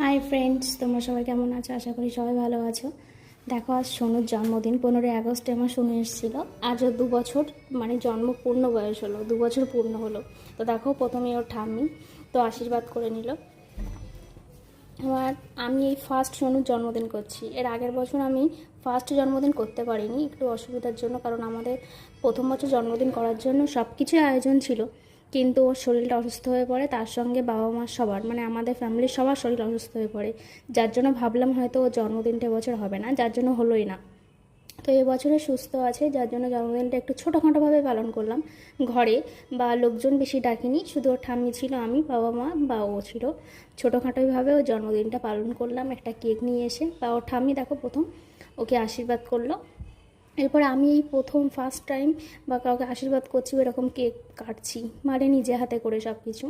Hi friends, তোমরা সবাই কেমন আছো? আশা করি সবাই ভালো আছো। দেখো, আজ সোনুর জন্মদিন, 15ই আগস্টে আমার সোনু এসেছিলো। আজও 2 বছর, মানে জন্ম পূর্ণ বয়স হলো, 2 বছর পূর্ণ হলো। তো দেখো, প্রথমে ওর ঠাম্মি তো আশীর্বাদ করে নিল। এবার আমি এই ফার্স্ট সোনুর জন্মদিন করছি। এর আগের বছর আমি ফার্স্ট জন্মদিন করতে পারিনি, একটু অসুবিধার জন্য, কারণ আমাদের প্রথম বছর জন্মদিন করার জন্য সব কিছুই আয়োজন ছিল, কিন্তু ওর শরীরটা অসুস্থ হয়ে পড়ে, তার সঙ্গে বাবা মা সবার, মানে আমাদের ফ্যামিলির সবার শরীর অসুস্থ হয়ে পড়ে, যার জন্য ভাবলাম হয়তো ওর জন্মদিনটা এবছর হবে না, যার জন্য হলোই না। তো এবছরে সুস্থ আছে, যার জন্য জন্মদিনটা একটু ছোটোখাটোভাবে পালন করলাম ঘরে, বা লোকজন বেশি ডাকিনি, শুধু ওর ঠাম্মি ছিল, আমি, বাবা মা বা ও ছিল। ছোটোখাটোভাবে ওর জন্মদিনটা পালন করলাম, একটা কেক নিয়ে এসে, বা ওর ঠাম্মি দেখো প্রথম ওকে আশীর্বাদ করলো। এরপর আমি এই প্রথম ফার্স্ট টাইম বা কাউকে আশীর্বাদ করছি, এরকম কেক কাটছি, মানে নিজে হাতে করে সব কিছু।